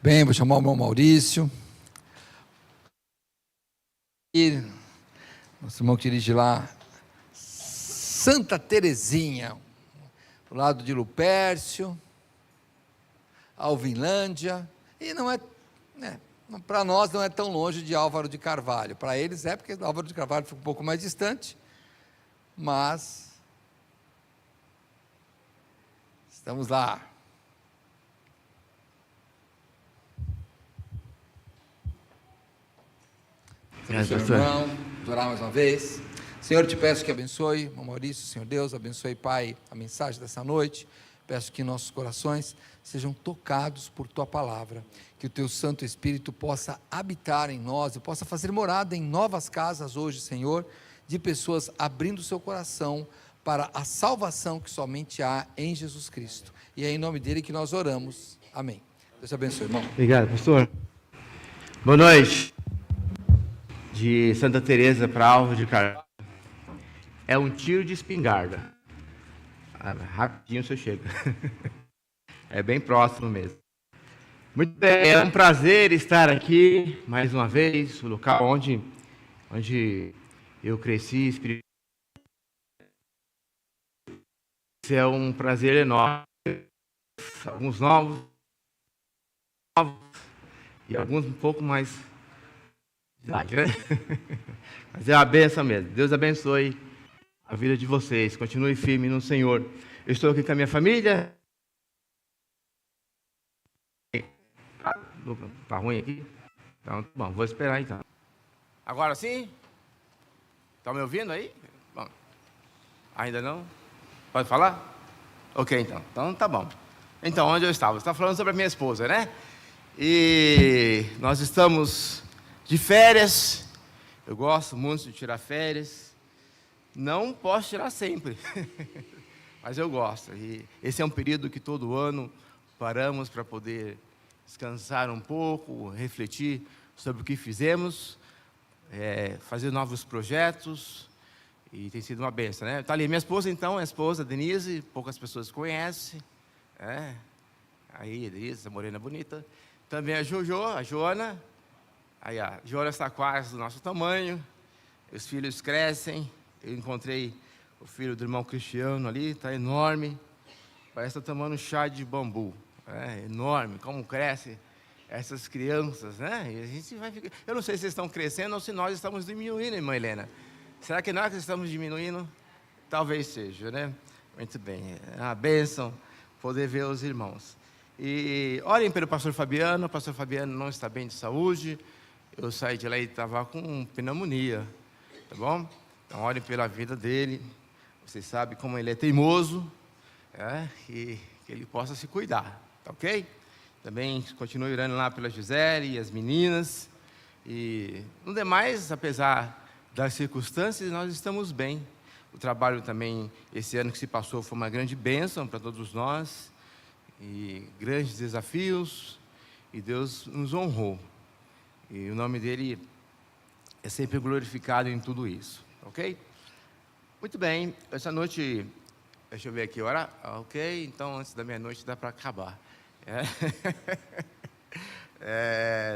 Bem, vou chamar o irmão Maurício. E nosso irmão que dirige lá, Santa Terezinha, do lado de Lupércio, Alvinlândia, e não é, para nós não é tão longe de Álvaro de Carvalho, para eles é, porque Álvaro de Carvalho fica um pouco mais distante, mas estamos lá. Irmão, orar mais uma vez. Senhor, te peço que abençoe, irmão Maurício, Senhor Deus, abençoe, Pai, a mensagem dessa noite. Peço que nossos corações sejam tocados por Tua palavra, que o Teu Santo Espírito possa habitar em nós e possa fazer morada em novas casas hoje, Senhor, de pessoas abrindo o seu coração para a salvação que somente há em Jesus Cristo. E é em nome dele que nós oramos. Amém. Deus te abençoe, irmão. Obrigado, pastor. Boa noite. De Santa Teresa para Álvaro de Carvalho. É um tiro de espingarda. Rapidinho você chega. É bem próximo mesmo. Muito bem, é um prazer estar aqui mais uma vez, no local onde eu cresci espiritualmente. É um prazer enorme. Alguns novos e alguns um pouco mais idade, né? Mas é uma benção mesmo. Deus abençoe a vida de vocês. Continue firme no Senhor. Eu estou aqui com a minha família. Tá ruim aqui? Então, bom, vou esperar então. Agora sim? Estão me ouvindo aí? Bom, ainda não? Pode falar? Ok, então. Então tá bom. Então, onde eu estava? Você está falando sobre a minha esposa, né? E nós estamos de férias. Eu gosto muito de tirar férias. Não posso tirar sempre, mas eu gosto. E esse é um período que todo ano paramos para poder descansar um pouco, refletir sobre o que fizemos, fazer novos projetos, e tem sido uma benção, né? Está ali minha esposa, então, a esposa Denise, poucas pessoas conhecem, aí, Denise, essa morena bonita. Também a Jojo, a Joana. Aí a Joana está quase do nosso tamanho, os filhos crescem. Eu encontrei o filho do irmão Cristiano ali, está enorme, parece que está tomando chá de bambu, enorme, como cresce essas crianças, né? E a gente vai ficar... Eu não sei se vocês estão crescendo ou se nós estamos diminuindo, irmã Helena. Será que nós estamos diminuindo? Talvez seja, né? Muito bem, é uma bênção poder ver os irmãos. E orem pelo pastor Fabiano. O pastor Fabiano não está bem de saúde. Eu saí de lá e estava com pneumonia, tá bom? Então, orem pela vida dele. Vocês sabem como ele é teimoso, e que ele possa se cuidar, tá ok? Também continue orando lá pela Gisele e as meninas. E, no demais, apesar das circunstâncias, nós estamos bem. O trabalho também, esse ano que se passou, foi uma grande bênção para todos nós. E grandes desafios. E Deus nos honrou. E o nome dele é sempre glorificado em tudo isso, ok? Muito bem, essa noite, deixa eu ver aqui a hora, ok, então antes da meia-noite dá para acabar.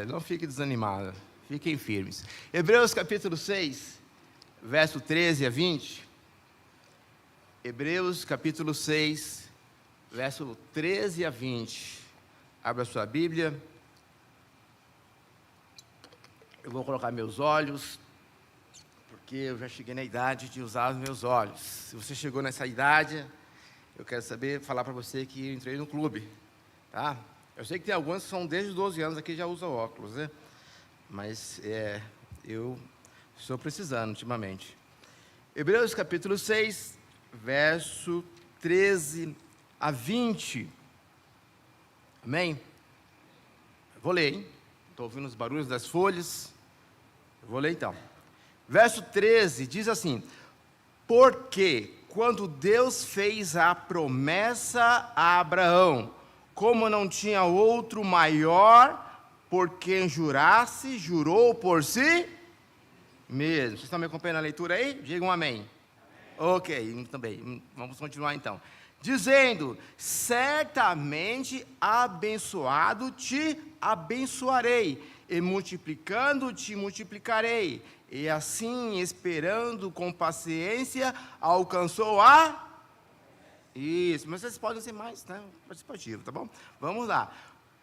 Não fiquem desanimados, fiquem firmes. Hebreus capítulo 6, verso 13 a 20. Hebreus capítulo 6, verso 13 a 20. Abra sua Bíblia. Eu vou colocar meus olhos, porque eu já cheguei na idade de usar os meus olhos. Se você chegou nessa idade, eu quero falar para você que eu entrei no clube, tá? Eu sei que tem alguns que são desde os 12 anos aqui já usam óculos, né? Mas eu estou precisando ultimamente. Hebreus capítulo 6, verso 13 a 20. Amém? Eu vou ler, hein? Estou ouvindo os barulhos das folhas. Vou ler então. Verso 13 diz assim: porque quando Deus fez a promessa a Abraão, como não tinha outro maior por quem jurasse, jurou por si mesmo. Vocês estão me acompanhando a leitura aí? Digam amém. Ok, muito bem. Vamos continuar então. dizendo: certamente abençoado te abençoarei, e multiplicando te multiplicarei. E assim, esperando com paciência, alcançou a... Isso, mas vocês podem ser mais, né, participativos, tá bom? Vamos lá.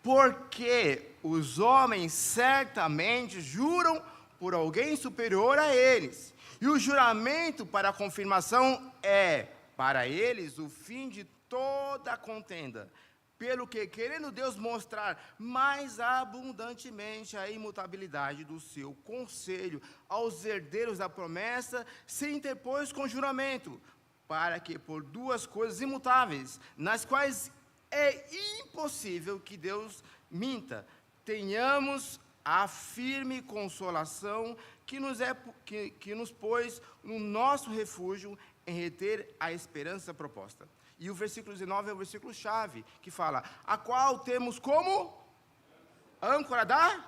Porque os homens certamente juram por alguém superior a eles, e o juramento para a confirmação é, para eles, o fim de toda a contenda, pelo que, querendo Deus mostrar mais abundantemente a imutabilidade do seu conselho aos herdeiros da promessa, se interpôs com juramento, para que por duas coisas imutáveis, nas quais é impossível que Deus minta, tenhamos a firme consolação que nos pôs no nosso refúgio em reter a esperança proposta. E o versículo 19 é o versículo-chave, que fala: a qual temos como âncora da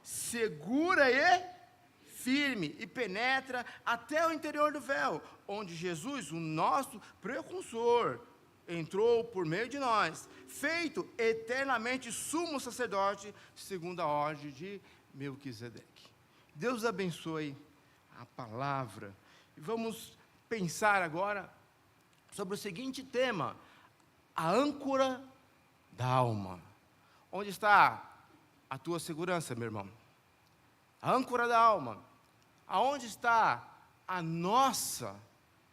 segura e firme, e penetra até o interior do véu, onde Jesus, o nosso precursor, entrou por meio de nós, feito eternamente sumo sacerdote, segundo a ordem de Melquisedeque. Deus abençoe a palavra. E vamos pensar agora sobre o seguinte tema: a âncora da alma. Onde está a tua segurança, meu irmão? A âncora da alma. Aonde está a nossa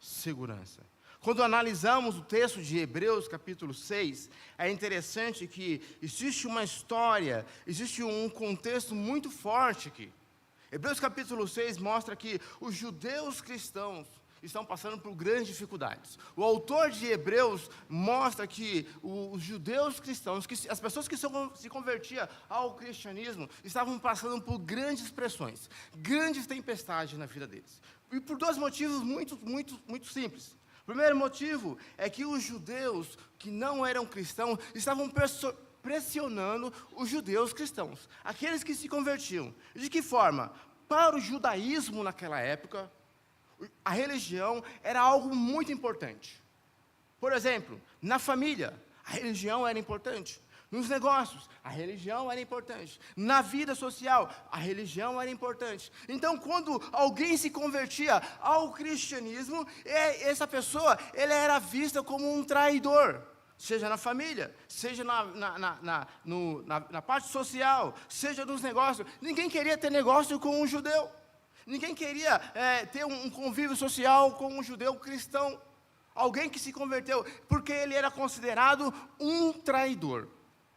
segurança? Quando analisamos o texto de Hebreus, capítulo 6, é interessante que existe uma história, existe um contexto muito forte aqui. Hebreus, capítulo 6, mostra que os judeus cristãos estão passando por grandes dificuldades. O autor de Hebreus mostra que os judeus cristãos, as pessoas que se convertiam ao cristianismo, estavam passando por grandes pressões, grandes tempestades na vida deles. E por dois motivos muito simples. O primeiro motivo é que os judeus que não eram cristãos estavam pressionando os judeus cristãos, aqueles que se convertiam. De que forma? Para o judaísmo naquela época, a religião era algo muito importante. Por exemplo, na família, a religião era importante. Nos negócios, a religião era importante. Na vida social, a religião era importante. Então, quando alguém se convertia ao cristianismo, essa pessoa ela era vista como um traidor. Seja na família, seja na parte social, seja nos negócios. Ninguém queria ter negócio com um judeu. Ninguém queria ter um convívio social com um judeu cristão. Alguém que se converteu, porque ele era considerado um traidor.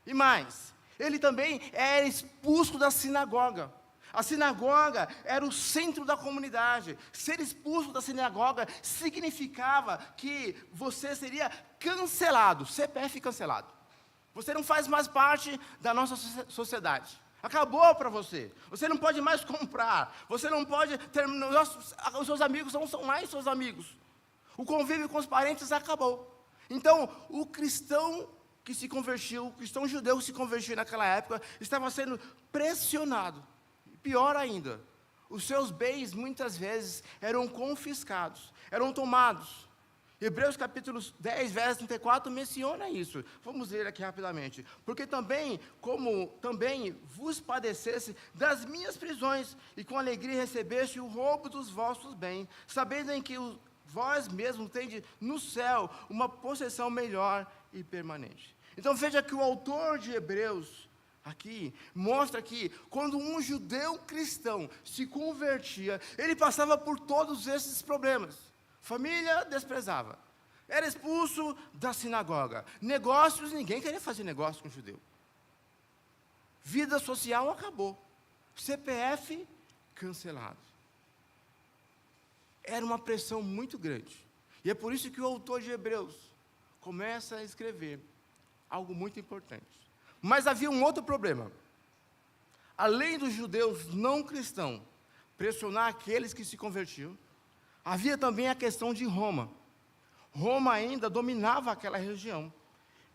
E mais, ele também era expulso da sinagoga. A sinagoga era o centro da comunidade. Ser expulso da sinagoga significava que você seria cancelado, CPF cancelado. Você não faz mais parte da nossa sociedade. Acabou para você. Você não pode mais comprar. Você não pode ter... Os seus amigos não são mais seus amigos. O convívio com os parentes acabou. Então, o cristão que se convertiu, o cristão judeu que se convertiu naquela época, estava sendo pressionado. Pior ainda, os seus bens muitas vezes eram confiscados, eram tomados. Hebreus capítulo 10, verso 34 menciona isso. Vamos ler aqui rapidamente. Porque também, como também vos padecesse das minhas prisões, e com alegria recebeste o roubo dos vossos bens, sabendo em que vós mesmos tendes no céu uma possessão melhor e permanente. Então veja que o autor de Hebreus aqui mostra que quando um judeu cristão se convertia, ele passava por todos esses problemas. Família desprezava, era expulso da sinagoga. Negócios, ninguém queria fazer negócio com judeu. Vida social acabou. CPF cancelado. Era uma pressão muito grande. E é por isso que o autor de Hebreus começa a escrever algo muito importante. Mas havia um outro problema. Além dos judeus não cristãos pressionar aqueles que se convertiam, havia também a questão de Roma. Roma ainda dominava aquela região.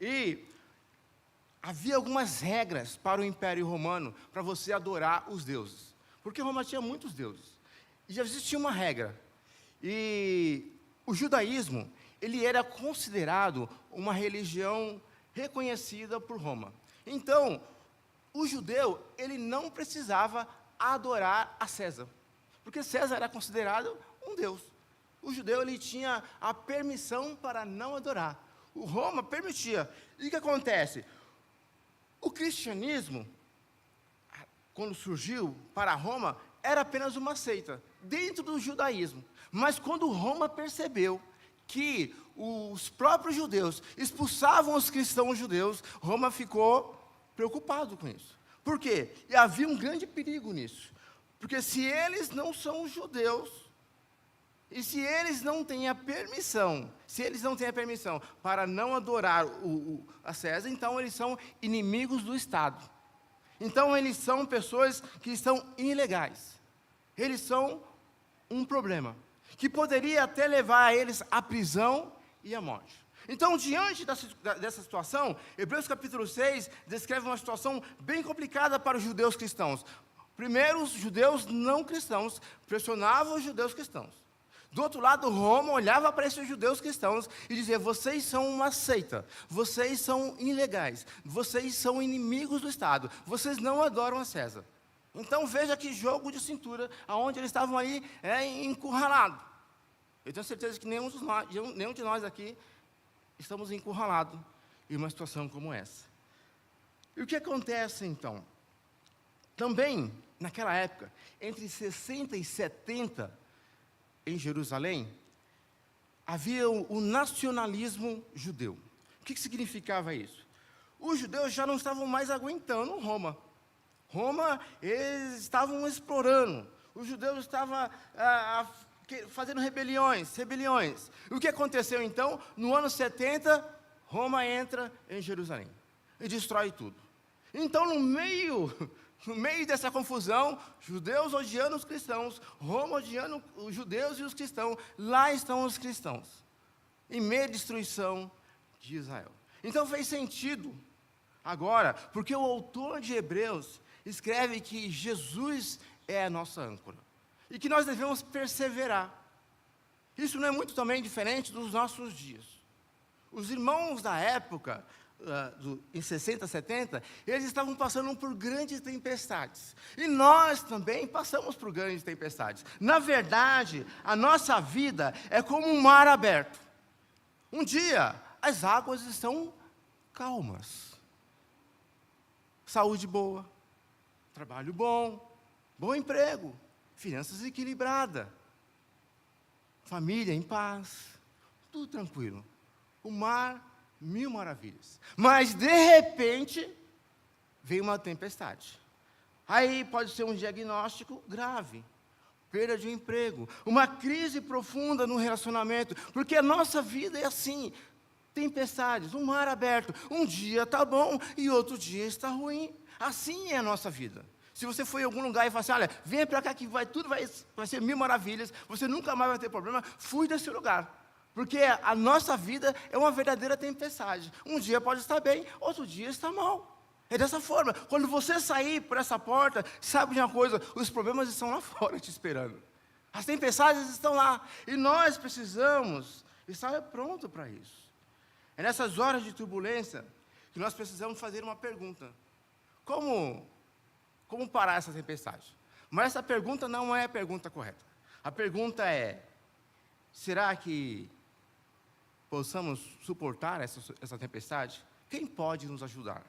E havia algumas regras para o Império Romano, para você adorar os deuses. Porque Roma tinha muitos deuses. E já existia uma regra. E o judaísmo, ele era considerado uma religião reconhecida por Roma. Então, o judeu, ele não precisava adorar a César, porque César era considerado um deus. O judeu, ele tinha a permissão para não adorar. O Roma permitia. E o que acontece? O cristianismo, quando surgiu para Roma, era apenas uma seita, dentro do judaísmo. Mas quando Roma percebeu que os próprios judeus expulsavam os cristãos judeus, Roma ficou preocupado com isso. Por quê? E havia um grande perigo nisso. Porque se eles não são judeus, e se eles não têm a permissão, para não adorar a César, então eles são inimigos do Estado. Então eles são pessoas que estão ilegais. Eles são um problema, que poderia até levar eles à prisão e à morte. Então, diante dessa situação, Hebreus capítulo 6 descreve uma situação bem complicada para os judeus cristãos. Primeiro, os judeus não cristãos pressionavam os judeus cristãos. Do outro lado, Roma olhava para esses judeus cristãos e dizia: vocês são uma seita, vocês são ilegais, vocês são inimigos do Estado, vocês não adoram a César. Então veja que jogo de cintura, aonde eles estavam aí encurralados. Eu tenho certeza que nenhum de nós aqui estamos encurralados em uma situação como essa. E o que acontece então? Também, naquela época, entre 60 e 70, em Jerusalém, havia o nacionalismo judeu. O que significava isso? Os judeus já não estavam mais aguentando Roma. Roma, eles estavam explorando. Os judeus estavam fazendo rebeliões. E o que aconteceu então? No ano 70, Roma entra em Jerusalém e destrói tudo. Então, no meio dessa confusão, judeus odiando os cristãos, Roma odiando os judeus e os cristãos, lá estão os cristãos, em meio à destruição de Israel. Então fez sentido agora, porque o autor de Hebreus escreve que Jesus é a nossa âncora, e que nós devemos perseverar. Isso não é muito também diferente dos nossos dias. Os irmãos da época, em 60, 70, eles estavam passando por grandes tempestades. E nós também passamos por grandes tempestades. Na verdade, a nossa vida é como um mar aberto. Um dia, as águas estão calmas. Saúde boa, trabalho bom emprego, finanças equilibradas, família em paz, tudo tranquilo. O mar, mil maravilhas. Mas, de repente, veio uma tempestade. Aí pode ser um diagnóstico grave, perda de emprego, uma crise profunda no relacionamento, porque a nossa vida é assim, tempestades, um mar aberto. Um dia está bom e outro dia está ruim. Assim é a nossa vida. Se você for em algum lugar e falar assim: olha, venha para cá que tudo vai ser mil maravilhas, você nunca mais vai ter problema, fui desse lugar. Porque a nossa vida é uma verdadeira tempestade. Um dia pode estar bem, outro dia está mal. É dessa forma. Quando você sair por essa porta, sabe de uma coisa? Os problemas estão lá fora te esperando. As tempestades estão lá. E nós precisamos estar prontos para isso. É nessas horas de turbulência que nós precisamos fazer uma pergunta. Como parar essa tempestade? Mas essa pergunta não é a pergunta correta. A pergunta é: será que possamos suportar essa tempestade? Quem pode nos ajudar?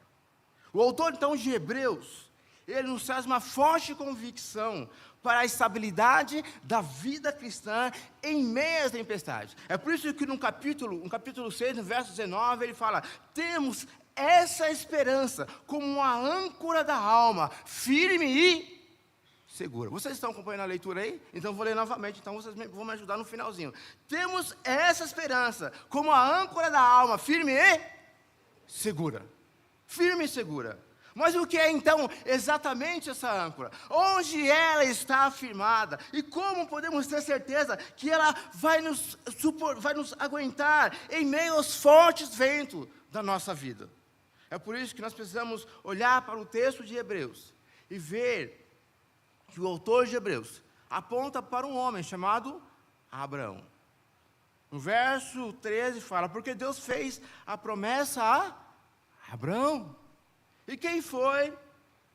O autor, então, de Hebreus, ele nos traz uma forte convicção para a estabilidade da vida cristã em meio às tempestades. É por isso que no capítulo 6, no verso 19, ele fala: temos essa esperança como uma âncora da alma, firme e segura. Vocês estão acompanhando a leitura aí? Então vou ler novamente, então vocês vão me ajudar no finalzinho. Temos essa esperança como a âncora da alma, firme e segura. Firme e segura. Mas o que é então exatamente essa âncora? Onde ela está afirmada? E como podemos ter certeza que ela vai nos aguentar em meio aos fortes ventos da nossa vida? É por isso que nós precisamos olhar para o texto de Hebreus e ver que o autor de Hebreus aponta para um homem chamado Abraão. No verso 13 fala, porque Deus fez a promessa a Abraão. E quem foi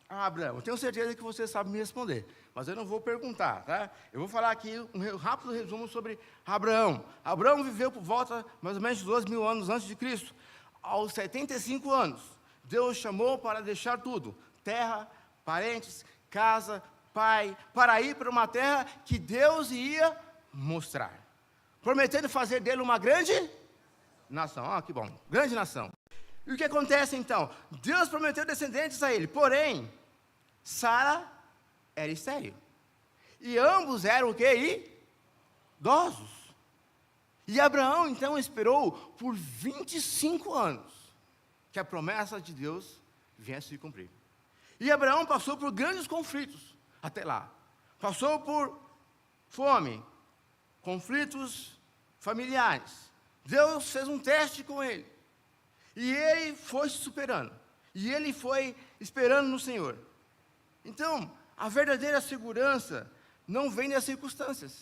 Abraão? Eu tenho certeza que você sabe me responder, mas eu não vou perguntar, tá? Eu vou falar aqui um rápido resumo sobre Abraão. Abraão viveu por volta mais ou menos de 2.000 anos antes de Cristo. Aos 75 anos, Deus chamou para deixar tudo, terra, parentes, casa, pai, para ir para uma terra que Deus ia mostrar, prometendo fazer dele uma grande nação. Ah, que bom, grande nação. E o que acontece então? Deus prometeu descendentes a ele, porém, Sara era estéril. E ambos eram o quê? Idosos. E Abraão então esperou por 25 anos que a promessa de Deus viesse se cumprir. E Abraão passou por grandes conflitos até lá. Passou por fome, conflitos familiares. Deus fez um teste com ele. E ele foi se superando. E ele foi esperando no Senhor. Então, a verdadeira segurança não vem das circunstâncias,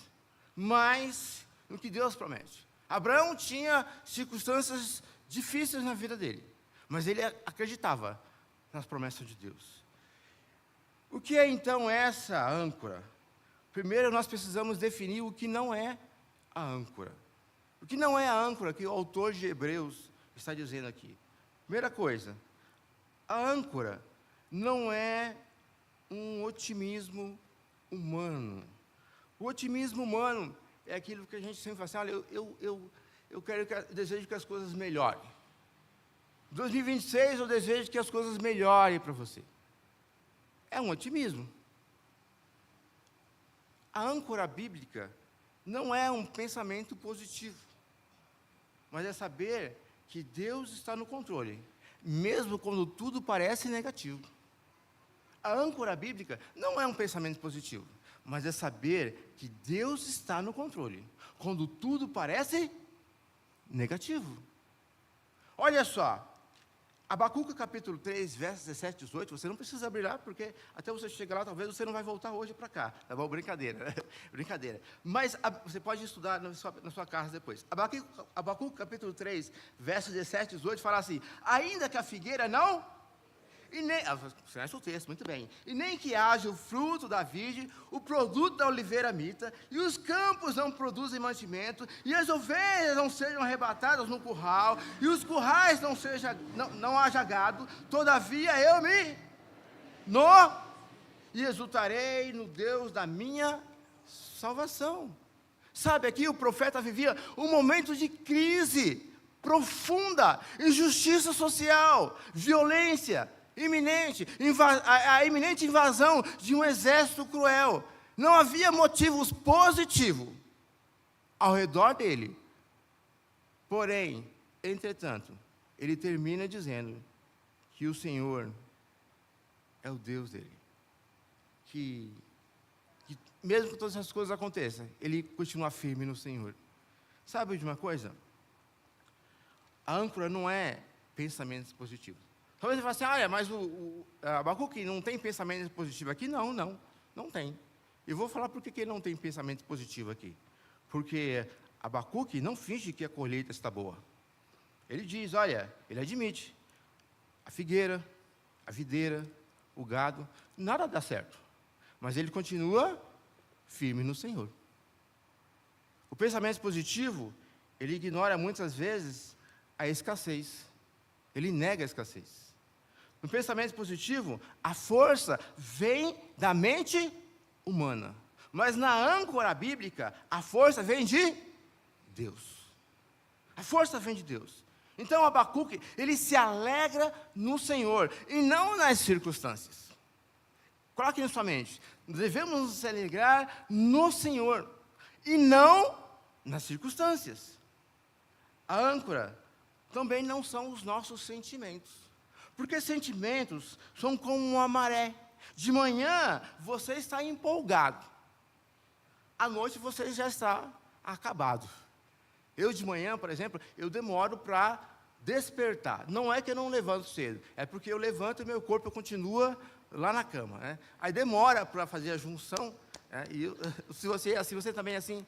mas no que Deus promete. Abraão tinha circunstâncias difíceis na vida dele, mas ele acreditava nas promessas de Deus. O que é então essa âncora? Primeiro nós precisamos definir o que não é a âncora. O que não é a âncora que o autor de Hebreus está dizendo aqui? Primeira coisa, a âncora não é um otimismo humano. O otimismo humano é aquilo que a gente sempre fala assim, olha, eu desejo que as coisas melhorem. 2026 eu desejo que as coisas melhorem para você. É um otimismo. A âncora bíblica não é um pensamento positivo, mas é saber que Deus está no controle, mesmo quando tudo parece negativo. A âncora bíblica não é um pensamento positivo, mas é saber que Deus está no controle, quando tudo parece negativo. Olha só, Abacuque capítulo 3, versos 17 e 18, você não precisa abrir lá, porque até você chegar lá, talvez você não vai voltar hoje para cá, tá bom? Brincadeira, brincadeira. Mas você pode estudar na sua casa depois. Abacuque capítulo 3, versos 17 e 18, fala assim, ainda que a figueira não... Você conhece o texto, muito bem. E nem que haja o fruto da vide, o produto da oliveira mita, e os campos não produzem mantimento, e as ovelhas não sejam arrebatadas no curral, e os currais não haja gado, todavia eu e exultarei no Deus da minha salvação. Sabe, aqui o profeta vivia um momento de crise profunda, injustiça social, violência iminente, a iminente invasão de um exército cruel. Não havia motivos positivos ao redor dele. Porém, entretanto, ele termina dizendo que o Senhor é o Deus dele. Que mesmo que todas essas coisas aconteçam, ele continua firme no Senhor. Sabe de uma coisa? A âncora não é pensamentos positivos. Talvez você fale assim, olha, mas o Abacuque não tem pensamento positivo aqui? Não tem. Eu vou falar por que ele não tem pensamento positivo aqui. Porque Abacuque não finge que a colheita está boa. Ele diz, olha, ele admite, a figueira, a videira, o gado, nada dá certo. Mas ele continua firme no Senhor. O pensamento positivo, ele ignora muitas vezes a escassez. Ele nega a escassez. No pensamento positivo, a força vem da mente humana. Mas na âncora bíblica, a força vem de Deus. A força vem de Deus. Então Abacuque, ele se alegra no Senhor e não nas circunstâncias. Coloque na sua mente, devemos nos alegrar no Senhor e não nas circunstâncias. A âncora também não são os nossos sentimentos. Porque sentimentos são como uma maré. De manhã, você está empolgado. À noite, você já está acabado. Eu, de manhã, por exemplo, eu demoro para despertar. Não é que eu não levanto cedo. É porque eu levanto e meu corpo continua lá na cama. Né? Aí demora para fazer a junção Se você é assim, você também é assim.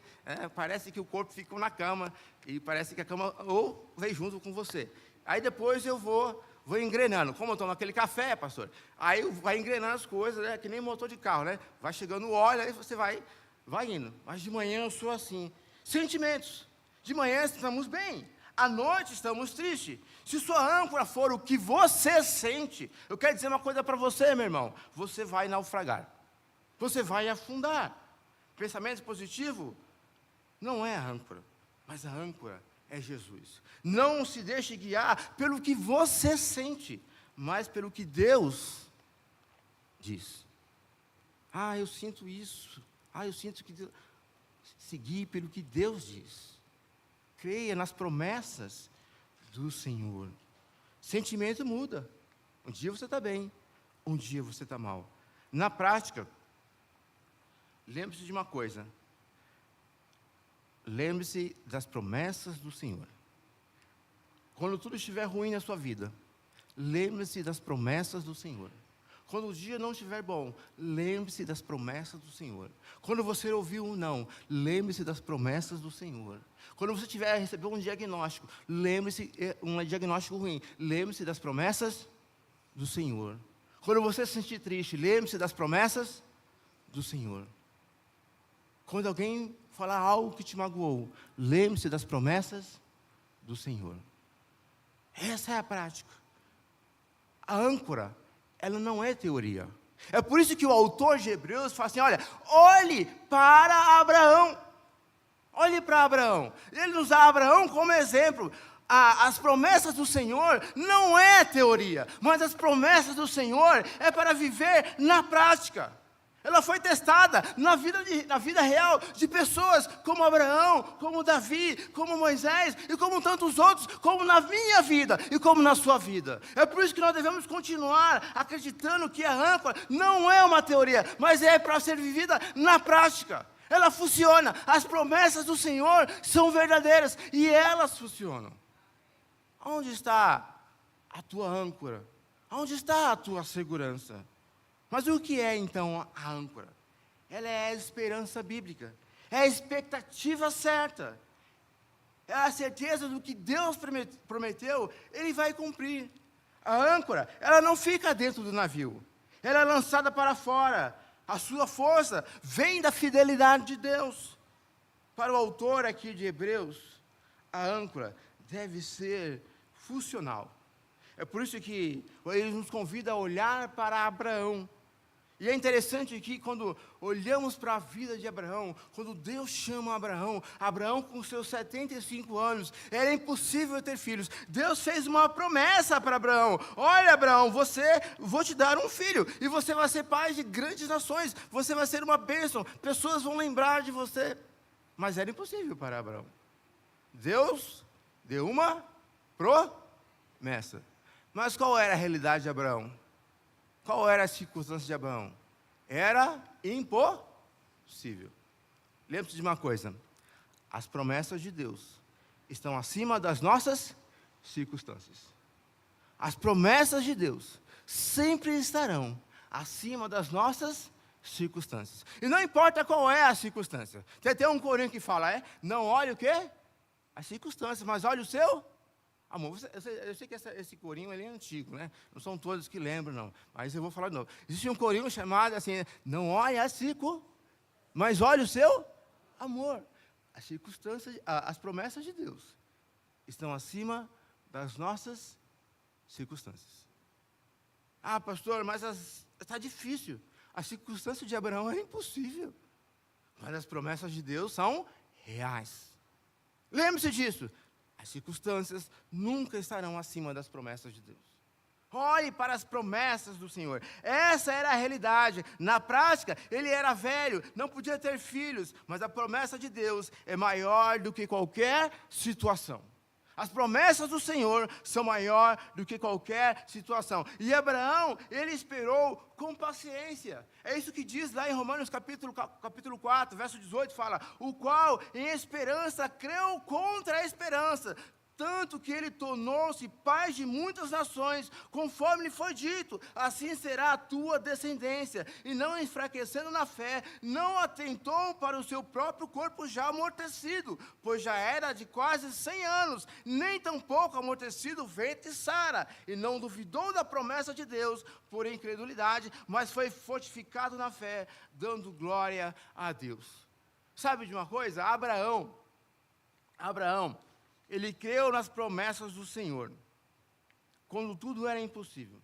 Parece que o corpo fica na cama e parece que a cama ou vem junto com você. Aí depois eu vou engrenando. Como eu tomo aquele café, pastor, aí vai engrenando as coisas, né? Que nem motor de carro, né? Vai chegando o óleo, aí você vai indo. Mas de manhã eu sou assim. Sentimentos. De manhã estamos bem. À noite estamos tristes. Se sua âncora for o que você sente, eu quero dizer uma coisa para você, meu irmão. Você vai naufragar. Você vai afundar. Pensamento positivo não é a âncora, mas a âncora é Jesus. Não se deixe guiar pelo que você sente, mas pelo que Deus diz. Eu sinto isso. Eu sinto que Deus... Seguir pelo que Deus diz. Creia nas promessas do Senhor. Sentimento muda. Um dia você está bem, um dia você está mal. Na prática, lembre-se de uma coisa. Lembre-se das promessas do Senhor. Quando tudo estiver ruim na sua vida, lembre-se das promessas do Senhor. Quando o dia não estiver bom, lembre-se das promessas do Senhor. Quando você ouviu um não, lembre-se das promessas do Senhor. Quando você receber um diagnóstico, lembre-se, um diagnóstico ruim, lembre-se das promessas do Senhor. Quando você se sentir triste, lembre-se das promessas do Senhor. Quando alguém falar algo que te magoou, lembre-se das promessas do Senhor. Essa é a prática. A âncora, ela não é teoria. É por isso que o autor de Hebreus fala assim, olhe para Abraão. Olhe para Abraão. Ele usa Abraão como exemplo. As promessas do Senhor não é teoria, mas as promessas do Senhor é para viver na prática. Ela foi testada na vida real de pessoas como Abraão, como Davi, como Moisés e como tantos outros, como na minha vida e como na sua vida. É por isso que nós devemos continuar acreditando que a âncora não é uma teoria, mas é para ser vivida na prática. Ela funciona. As promessas do Senhor são verdadeiras e elas funcionam. Onde está a tua âncora? Onde está a tua segurança? Mas o que é, então, a âncora? Ela é a esperança bíblica. É a expectativa certa. É a certeza do que Deus prometeu, Ele vai cumprir. A âncora, ela não fica dentro do navio. Ela é lançada para fora. A sua força vem da fidelidade de Deus. Para o autor aqui de Hebreus, a âncora deve ser funcional. É por isso que ele nos convida a olhar para Abraão. E é interessante que quando olhamos para a vida de Abraão, quando Deus chama Abraão com seus 75 anos, era impossível ter filhos. Deus fez uma promessa para Abraão. Olha, Abraão, vou te dar um filho, e você vai ser pai de grandes nações, você vai ser uma bênção, pessoas vão lembrar de você. Mas era impossível para Abraão. Deus deu uma promessa. Mas qual era a realidade de Abraão? Qual era a circunstância de Abraão? Era impossível. Lembre-se de uma coisa: as promessas de Deus estão acima das nossas circunstâncias. As promessas de Deus sempre estarão acima das nossas circunstâncias. E não importa qual é a circunstância. Tem até um corinho que fala, não olhe o quê? As circunstâncias, mas olhe o seu amor. Eu sei que esse corinho ele é antigo, né? Não são todos que lembram, não. Mas eu vou falar de novo. Existe um corinho chamado assim, não olhe a circunstância, mas olhe o seu amor. As circunstâncias, as promessas de Deus estão acima das nossas circunstâncias. Pastor, mas está difícil. A circunstância de Abraão é impossível. Mas as promessas de Deus são reais. Lembre-se disso. As circunstâncias nunca estarão acima das promessas de Deus. Olhe para as promessas do Senhor. Essa era a realidade. Na prática, ele era velho, não podia ter filhos, mas a promessa de Deus é maior do que qualquer situação. As promessas do Senhor são maior do que qualquer situação. E Abraão, ele esperou com paciência. É isso que diz lá em Romanos capítulo 4, verso 18, fala: o qual em esperança creu contra a esperança, tanto que ele tornou-se pai de muitas nações, conforme lhe foi dito, assim será a tua descendência. E não enfraquecendo na fé, não atentou para o seu próprio corpo já amortecido, pois já era de quase 100 anos, nem tampouco amortecido o ventre de Sara, e não duvidou da promessa de Deus por incredulidade, mas foi fortificado na fé, dando glória a Deus. Sabe de uma coisa? Abraão, ele creu nas promessas do Senhor, quando tudo era impossível.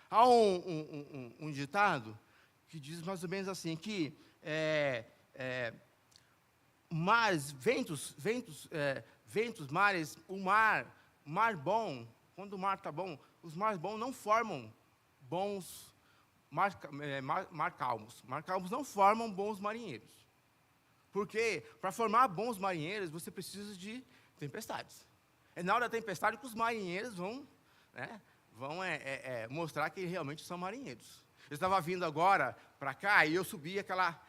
Há um ditado que diz mais ou menos assim, que mares, o mar bom, quando o mar está bom, os mares bons não formam bons mar calmos. Mar calmos não formam bons marinheiros. Porque para formar bons marinheiros, você precisa de tempestades. É na hora da tempestade que os marinheiros vão mostrar que realmente são marinheiros. Eu estava vindo agora para cá e eu subi aquela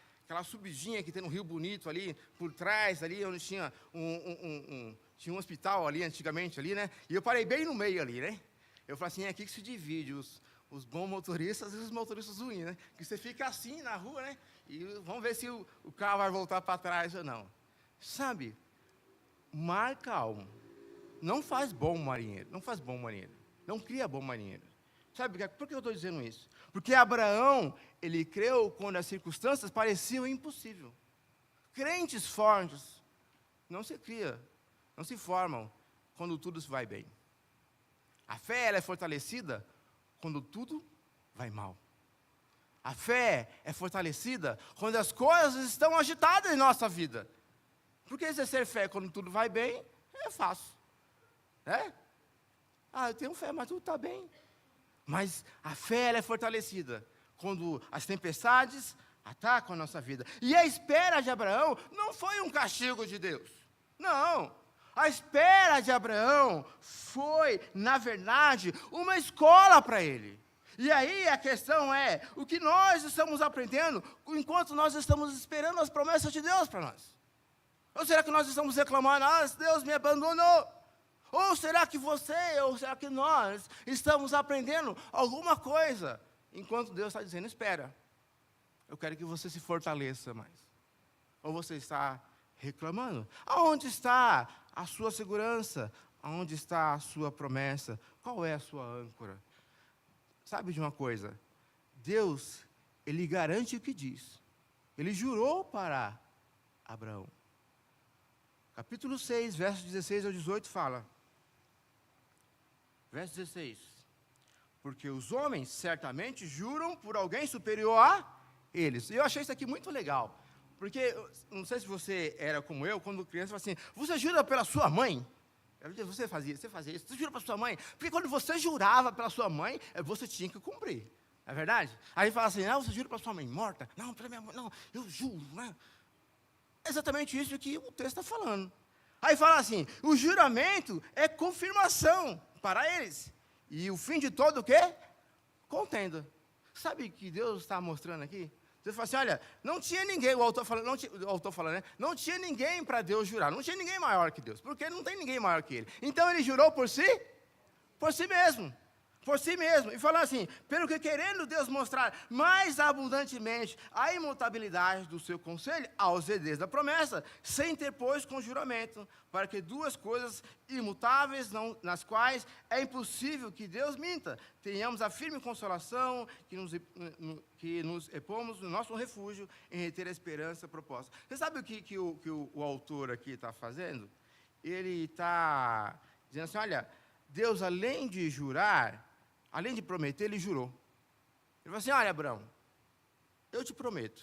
subidinha que tem no Rio Bonito ali, por trás, ali onde tinha tinha um hospital ali antigamente, ali, né? E eu parei bem no meio ali, né? Eu falei assim, é aqui que se divide os bons motoristas e os motoristas ruins, né? Que você fica assim na rua, né? E vamos ver se o carro vai voltar para trás ou não. Sabe? Mar calmo não faz bom marinheiro, não cria bom marinheiro. Sabe por que eu estou dizendo isso? Porque Abraão, ele creu quando as circunstâncias pareciam impossíveis. Crentes fortes não se criam, não se formam quando tudo vai bem. A fé ela é fortalecida quando tudo vai mal. A fé é fortalecida quando as coisas estão agitadas em nossa vida. Porque exercer fé quando tudo vai bem, é fácil. Eu tenho fé, mas tudo está bem. Mas a fé ela é fortalecida quando as tempestades atacam a nossa vida. E a espera de Abraão não foi um castigo de Deus. Não. A espera de Abraão foi, na verdade, uma escola para ele. E aí a questão é, o que nós estamos aprendendo enquanto nós estamos esperando as promessas de Deus para nós? Ou será que nós estamos reclamando, Deus me abandonou? Ou será que nós estamos aprendendo alguma coisa, enquanto Deus está dizendo, espera, eu quero que você se fortaleça mais. Ou você está reclamando? Aonde está a sua segurança? Aonde está a sua promessa? Qual é a sua âncora? Sabe de uma coisa? Deus, Ele garante o que diz. Ele jurou para Abraão. Capítulo 6, versos 16 ao 18 fala. Verso 16. Porque os homens certamente juram por alguém superior a eles. E eu achei isso aqui muito legal. Porque, não sei se você era como eu, quando criança, falava assim, você jura pela sua mãe? Você fazia isso, você jura pela sua mãe? Porque quando você jurava pela sua mãe, você tinha que cumprir. Não é verdade? Aí fala assim, você jura pela sua mãe morta? Não, pela minha mãe, não, eu juro, né? É exatamente isso que o texto está falando. Aí fala assim, o juramento é confirmação para eles. E o fim de todo o quê? Contenda. Sabe o que Deus está mostrando aqui? Deus fala assim, olha, não tinha ninguém, o autor falando, né? Não tinha ninguém para Deus jurar, não tinha ninguém maior que Deus, porque não tem ninguém maior que Ele. Então Ele jurou por si mesmo. Por si mesmo, e falando assim, pelo que querendo Deus mostrar mais abundantemente a imutabilidade do seu conselho aos herdeiros da promessa, sem interpor com juramento, para que duas coisas imutáveis, nas quais é impossível que Deus minta, tenhamos a firme consolação que nos epomos no nosso refúgio em reter a esperança proposta. Você sabe o que o autor aqui está fazendo? Ele está dizendo assim, olha, Deus além de jurar, além de prometer, Ele jurou. Ele falou assim, olha, Abraão, eu te prometo,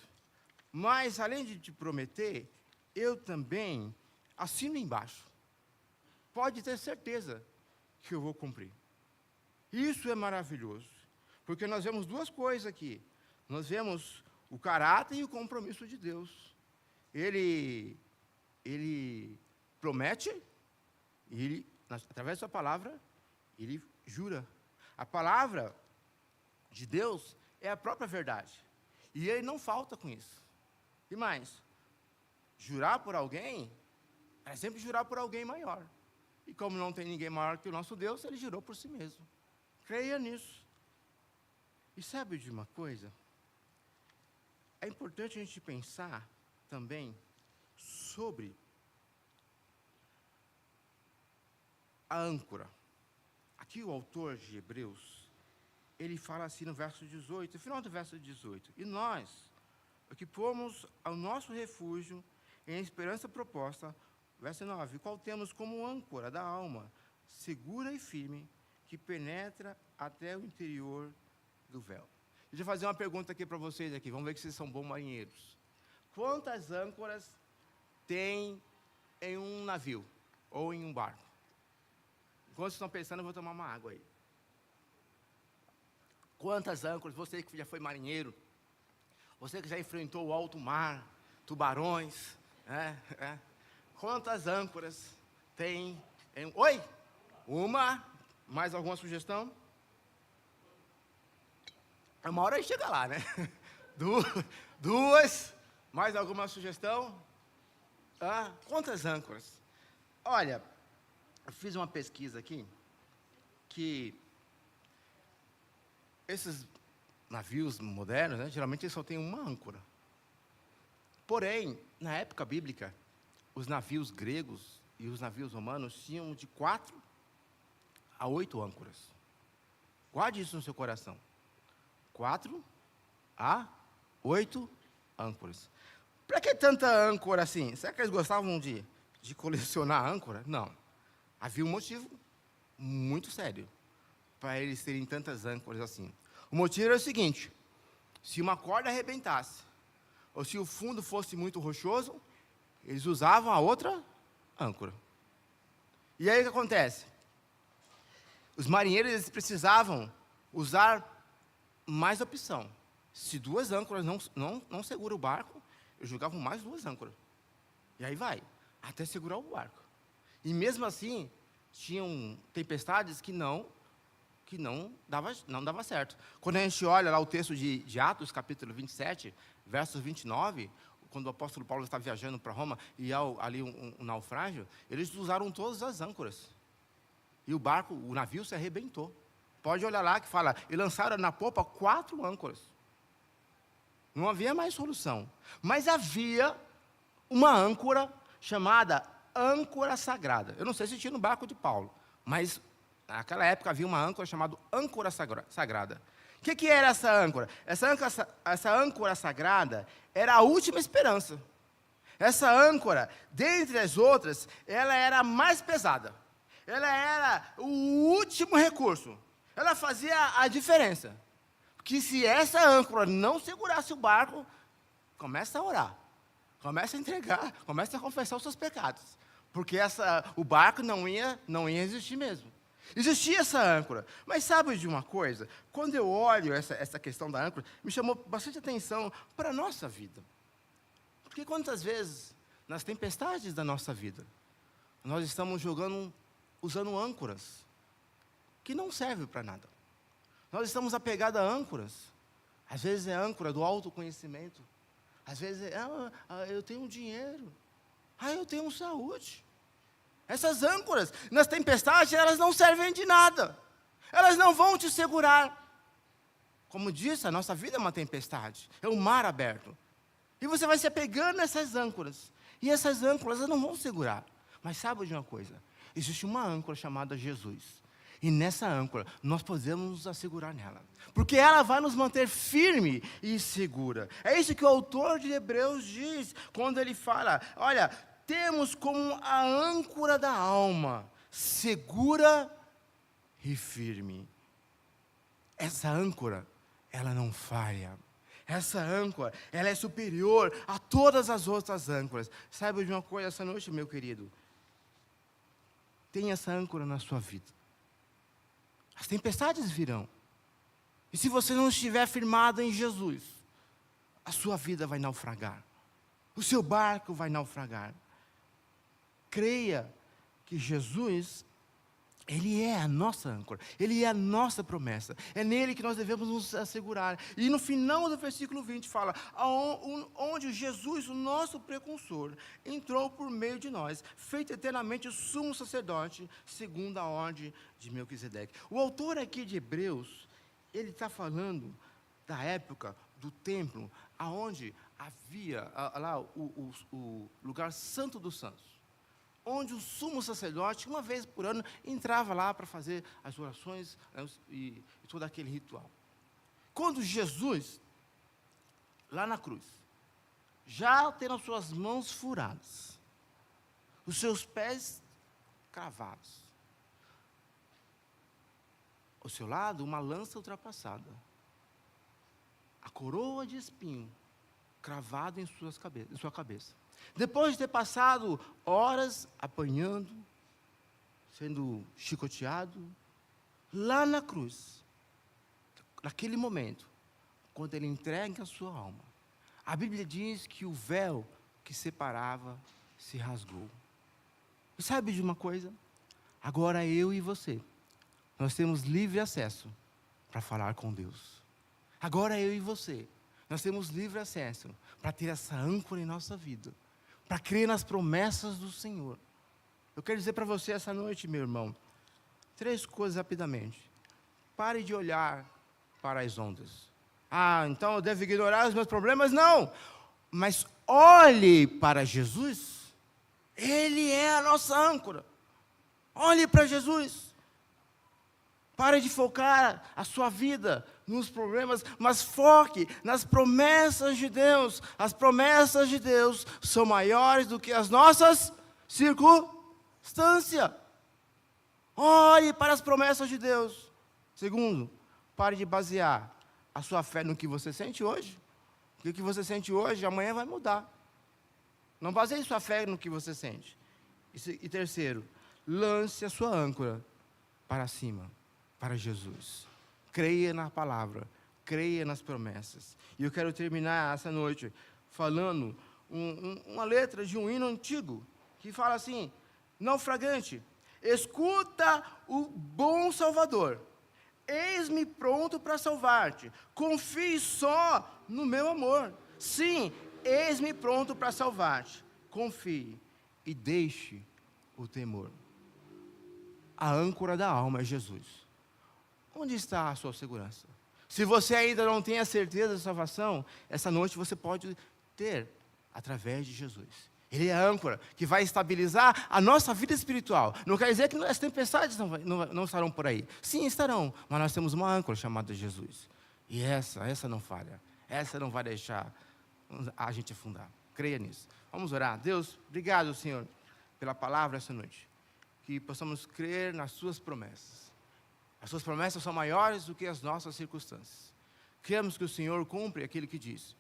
mas além de te prometer, eu também assino embaixo. Pode ter certeza que eu vou cumprir. Isso é maravilhoso, porque nós vemos duas coisas aqui. Nós vemos o caráter e o compromisso de Deus. Ele promete, e através da sua palavra, Ele jura. A palavra de Deus é a própria verdade. E Ele não falta com isso. E mais, jurar por alguém, é sempre jurar por alguém maior. E como não tem ninguém maior que o nosso Deus, ele girou por si mesmo. Creia nisso. E sabe de uma coisa? É importante a gente pensar também sobre a âncora. Aqui o autor de Hebreus, ele fala assim no verso 18, no final do verso 18. E nós, o que pomos ao nosso refúgio em esperança proposta, verso 9, qual temos como âncora da alma, segura e firme, que penetra até o interior do véu. Deixa eu fazer uma pergunta aqui para vocês aqui, vamos ver que vocês são bons marinheiros. Quantas âncoras tem em um navio ou em um barco? Enquanto vocês estão pensando, eu vou tomar uma água aí. Quantas âncoras, você que já foi marinheiro, você que já enfrentou o alto mar, tubarões, quantas âncoras tem em... Oi? Uma, mais alguma sugestão? Uma hora aí chega lá, né? Duas, mais alguma sugestão? Quantas âncoras? Olha, eu fiz uma pesquisa aqui, que esses navios modernos, né, geralmente eles só têm uma âncora. Porém, na época bíblica, os navios gregos e os navios romanos tinham de 4 a 8 âncoras. Guarde isso no seu coração. 4 a 8 âncoras. Para que tanta âncora assim? Será que eles gostavam de colecionar âncora? Não. Havia um motivo muito sério para eles terem tantas âncoras assim. O motivo era o seguinte: se uma corda arrebentasse, ou se o fundo fosse muito rochoso, eles usavam a outra âncora. E aí o que acontece? Os marinheiros eles precisavam usar mais opção. Se 2 âncoras não seguram o barco, eles jogavam mais 2 âncoras. E aí vai, até segurar o barco. E mesmo assim, tinham tempestades que não dava certo. Quando a gente olha lá o texto de Atos, capítulo 27, verso 29, quando o apóstolo Paulo está viajando para Roma e há ali um naufrágio, eles usaram todas as âncoras. E o navio se arrebentou. Pode olhar lá que fala, e lançaram na popa 4 âncoras. Não havia mais solução. Mas havia uma âncora chamada âncora sagrada. Eu não sei se tinha no barco de Paulo, mas naquela época havia uma âncora chamada âncora sagrada. O que era essa âncora? Essa âncora sagrada era a última esperança. Essa âncora, dentre as outras, ela era a mais pesada. Ela era o último recurso. Ela fazia a diferença. Porque se essa âncora não segurasse o barco, começa a orar, começa a entregar, começa a confessar os seus pecados. Porque o barco não ia existir mesmo. Existia essa âncora. Mas sabe de uma coisa? Quando eu olho essa questão da âncora, me chamou bastante atenção para a nossa vida. Porque quantas vezes, nas tempestades da nossa vida, nós estamos usando âncoras que não servem para nada. Nós estamos apegados a âncoras. Às vezes é âncora do autoconhecimento. Às vezes eu tenho dinheiro. Eu tenho saúde. Essas âncoras, nas tempestades, elas não servem de nada. Elas não vão te segurar. Como disse, a nossa vida é uma tempestade. É um mar aberto. E você vai se apegando nessas âncoras. E essas âncoras não vão segurar. Mas sabe de uma coisa? Existe uma âncora chamada Jesus. E nessa âncora, nós podemos nos assegurar nela. Porque ela vai nos manter firme e segura. É isso que o autor de Hebreus diz, quando ele fala, olha, temos como a âncora da alma, segura e firme. Essa âncora, ela não falha. Essa âncora, ela é superior a todas as outras âncoras. Saiba de uma coisa essa noite, meu querido. Tenha essa âncora na sua vida. As tempestades virão. E se você não estiver firmado em Jesus, a sua vida vai naufragar. O seu barco vai naufragar. Creia que Jesus Ele é a nossa âncora, Ele é a nossa promessa, é nele que nós devemos nos assegurar. E no final do versículo 20 fala, onde Jesus, o nosso precursor, entrou por meio de nós, feito eternamente o sumo sacerdote, segundo a ordem de Melquisedeque. O autor aqui de Hebreus, ele está falando da época do templo, aonde havia lá o lugar santo dos santos, onde o sumo sacerdote, uma vez por ano, entrava lá para fazer as orações, né, e todo aquele ritual. Quando Jesus, lá na cruz, já tendo as suas mãos furadas, os seus pés cravados, ao seu lado uma lança ultrapassada, a coroa de espinho cravada em sua cabeça. Depois de ter passado horas apanhando, sendo chicoteado, lá na cruz, naquele momento, quando ele entrega a sua alma, a Bíblia diz que o véu que separava se rasgou. E sabe de uma coisa? Agora eu e você, nós temos livre acesso para falar com Deus. Agora eu e você, nós temos livre acesso para ter essa âncora em nossa vida, para crer nas promessas do Senhor. Eu quero dizer para você essa noite, meu irmão, 3 coisas rapidamente. Pare de olhar para as ondas. Então eu devo ignorar os meus problemas? Não! Mas olhe para Jesus. Ele é a nossa âncora. Olhe para Jesus. Pare de focar a sua vida nos problemas, mas foque nas promessas de Deus. As promessas de Deus são maiores do que as nossas circunstâncias. Olhe para as promessas de Deus. Segundo, pare de basear a sua fé no que você sente hoje. O que você sente hoje, amanhã vai mudar. Não baseie sua fé no que você sente. E terceiro, lance a sua âncora para cima, para Jesus. Creia na palavra, creia nas promessas. E eu quero terminar essa noite falando uma letra de um hino antigo, que fala assim: naufragante, escuta o bom Salvador, eis-me pronto para salvar-te, confie só no meu amor. Sim, eis-me pronto para salvar-te, confie e deixe o temor. A âncora da alma é Jesus. Onde está a sua segurança? Se você ainda não tem a certeza da salvação, essa noite você pode ter através de Jesus. Ele é a âncora que vai estabilizar a nossa vida espiritual. Não quer dizer que as tempestades não estarão por aí. Sim, estarão, mas nós temos uma âncora chamada Jesus. E essa não falha. Essa não vai deixar a gente afundar. Creia nisso. Vamos orar. Deus, obrigado, Senhor, pela palavra essa noite. Que possamos crer nas suas promessas. As suas promessas são maiores do que as nossas circunstâncias. Cremos que o Senhor cumpre aquilo que diz.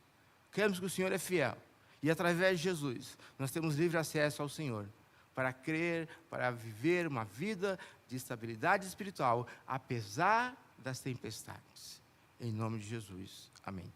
Cremos que o Senhor é fiel. E através de Jesus, nós temos livre acesso ao Senhor. Para crer, para viver uma vida de estabilidade espiritual, apesar das tempestades. Em nome de Jesus. Amém.